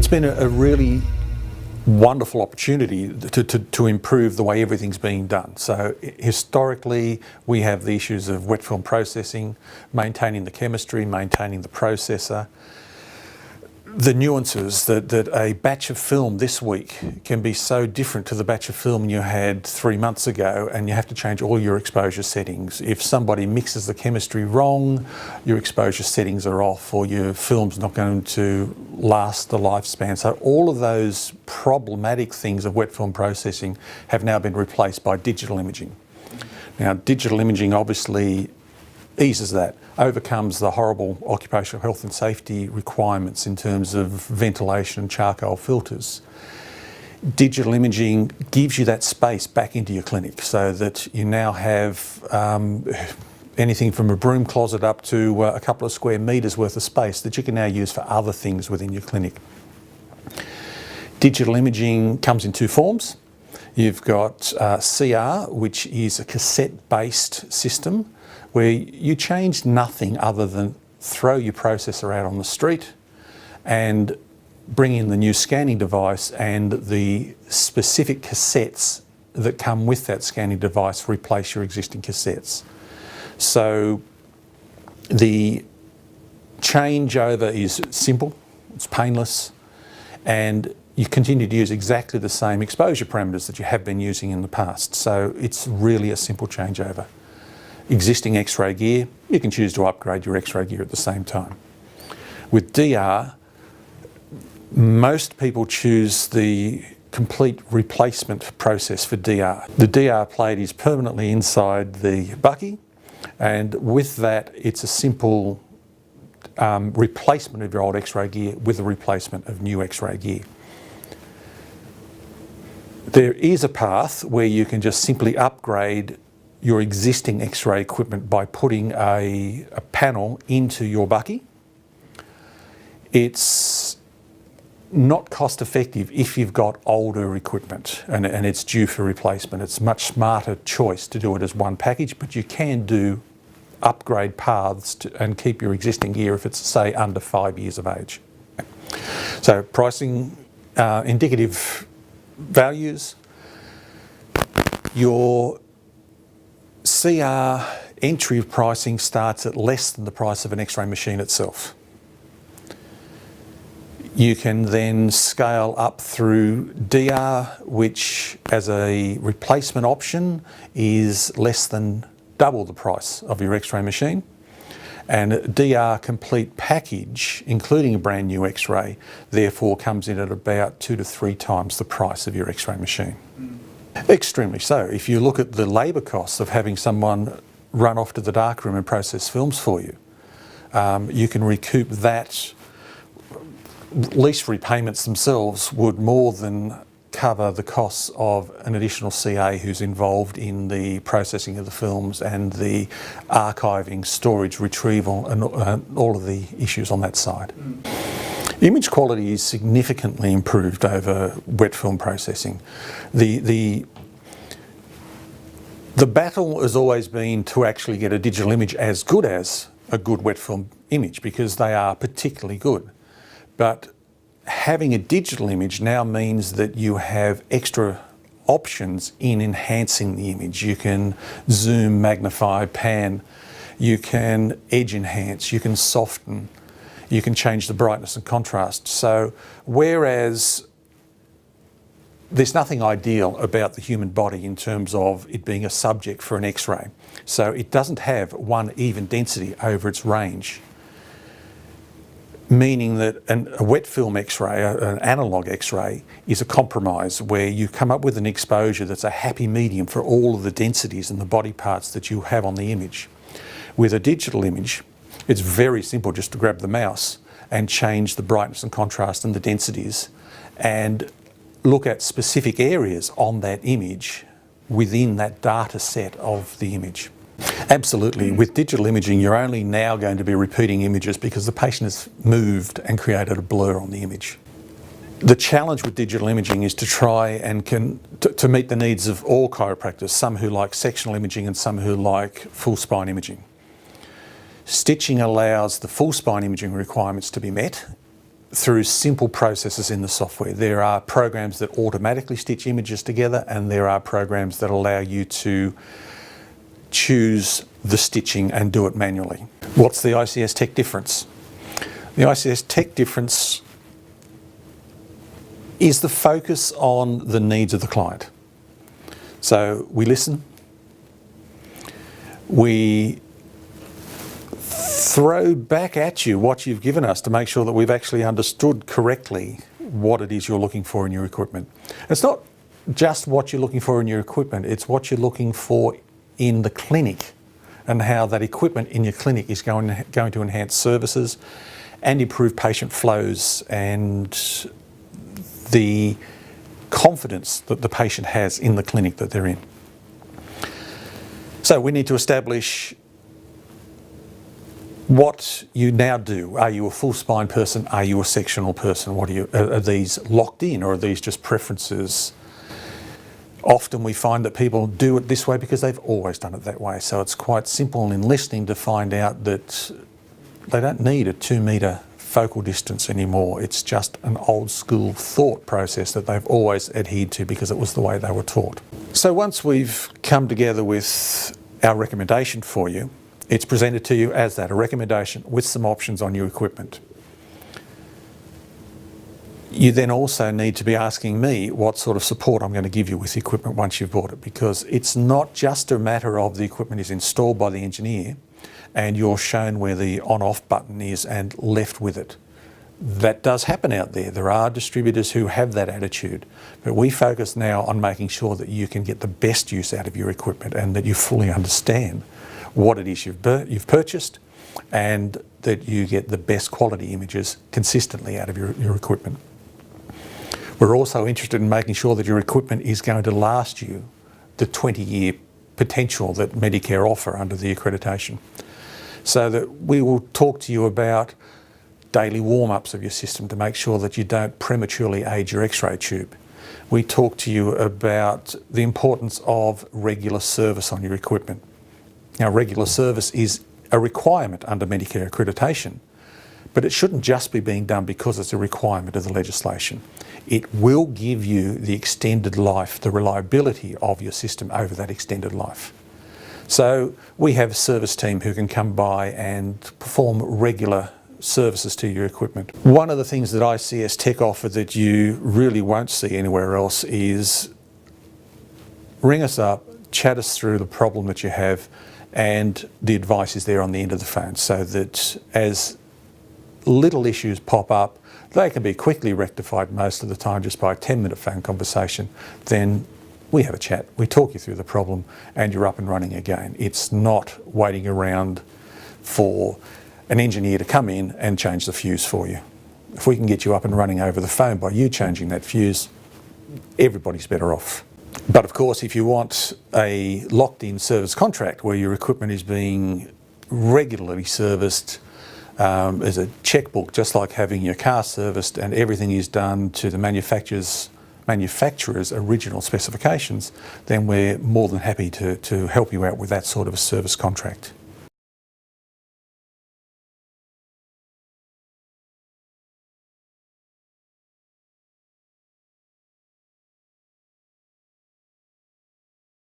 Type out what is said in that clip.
It's been a really wonderful opportunity to improve the way everything's being done. So historically, we have the issues of wet film processing, maintaining the chemistry, maintaining the processor. The nuances that a batch of film this week can be so different to the batch of film you had 3 months ago, and you have to change all your exposure settings. If somebody mixes the chemistry wrong, your exposure settings are off, or your film's not going to last the lifespan. So all of those problematic things of wet film processing have now been replaced by digital imaging. Now, digital imaging obviously eases that, overcomes the horrible occupational health and safety requirements in terms of ventilation and charcoal filters. Digital imaging gives you that space back into your clinic so that you now have anything from a broom closet up to a couple of square metres worth of space that you can now use for other things within your clinic. Digital imaging comes in two forms. You've got CR, which is a cassette-based system, where you change nothing other than throw your processor out on the street and bring in the new scanning device, and the specific cassettes that come with that scanning device replace your existing cassettes. So the changeover is simple, it's painless, and you continue to use exactly the same exposure parameters that you have been using in the past. So it's really a simple changeover. Existing X-ray gear, you can choose to upgrade your X-ray gear at the same time. With DR, most people choose the complete replacement process for DR. The DR plate is permanently inside the bucky, and with that it's a simple replacement of your old X-ray gear with a replacement of new X-ray gear. There is a path where you can just simply upgrade your existing X-ray equipment by putting a panel into your bucky. It's not cost effective if you've got older equipment and it's due for replacement. It's a much smarter choice to do it as one package, but you can do upgrade paths and keep your existing gear if it's, say, under 5 years of age. So pricing, indicative values, your CR entry pricing starts at less than the price of an X-ray machine itself. You can then scale up through DR, which as a replacement option is less than double the price of your X-ray machine. And DR complete package, including a brand new X-ray, therefore comes in at about 2 to 3 times the price of your X-ray machine. Extremely so. If you look at the labour costs of having someone run off to the darkroom and process films for you, you can recoup that. Lease repayments themselves would more than cover the costs of an additional CA who's involved in the processing of the films and the archiving, storage, retrieval, and all of the issues on that side. Image quality is significantly improved over wet film processing. The battle has always been to actually get a digital image as good as a good wet film image, because they are particularly good. But having a digital image now means that you have extra options in enhancing the image. You can zoom, magnify, pan, you can edge enhance, you can soften, you can change the brightness and contrast. So whereas there's nothing ideal about the human body in terms of it being a subject for an X-ray. So it doesn't have one even density over its range, meaning that a wet film X-ray, an analogue X-ray, is a compromise where you come up with an exposure that's a happy medium for all of the densities and the body parts that you have on the image. With a digital image, it's very simple just to grab the mouse and change the brightness and contrast and the densities and look at specific areas on that image within that data set of the image. Absolutely. With digital imaging, you're only now going to be repeating images because the patient has moved and created a blur on the image. The challenge with digital imaging is to try and to meet the needs of all chiropractors, some who like sectional imaging and some who like full spine imaging. Stitching allows the full spine imaging requirements to be met through simple processes in the software. There are programs that automatically stitch images together, and there are programs that allow you to choose the stitching and do it manually. What's the ICS Tech difference? The ICS Tech difference is the focus on the needs of the client. So we listen, we throw back at you what you've given us to make sure that we've actually understood correctly what it is you're looking for in your equipment. It's not just what you're looking for in your equipment, it's what you're looking for in the clinic and how that equipment in your clinic is going to enhance services and improve patient flows and the confidence that the patient has in the clinic that they're in. So we need to establish what you now do. Are you a full spine person? Are you a sectional person? Are these locked in, or are these just preferences? Often we find that people do it this way because they've always done it that way. So it's quite simple in listening to find out that they don't need a 2 metre focal distance anymore. It's just an old school thought process that they've always adhered to because it was the way they were taught. So once we've come together with our recommendation for you, it's presented to you as that, a recommendation with some options on your equipment. You then also need to be asking me what sort of support I'm going to give you with the equipment once you've bought it, because it's not just a matter of the equipment is installed by the engineer and you're shown where the on-off button is and left with it. That does happen out there. There are distributors who have that attitude, but we focus now on making sure that you can get the best use out of your equipment and that you fully understand what it is you've purchased and that you get the best quality images consistently out of your equipment. We're also interested in making sure that your equipment is going to last you the 20-year potential that Medicare offer under the accreditation. So that we will talk to you about daily warm-ups of your system to make sure that you don't prematurely age your X-ray tube. We talk to you about the importance of regular service on your equipment. Now, regular service is a requirement under Medicare accreditation, but it shouldn't just be being done because it's a requirement of the legislation. It will give you the extended life, the reliability of your system over that extended life. So we have a service team who can come by and perform regular services to your equipment. One of the things that ICS Tech offer that you really won't see anywhere else is ring us up, chat us through the problem that you have, and the advice is there on the end of the phone, so that as little issues pop up, they can be quickly rectified most of the time just by a 10-minute phone conversation. Then we have a chat, we talk you through the problem, and you're up and running again. It's not waiting around for an engineer to come in and change the fuse for you. If we can get you up and running over the phone by you changing that fuse, everybody's better off. But of course, if you want a locked-in service contract where your equipment is being regularly serviced as a checkbook, just like having your car serviced, and everything is done to the manufacturer's original specifications, then we're more than happy to help you out with that sort of a service contract.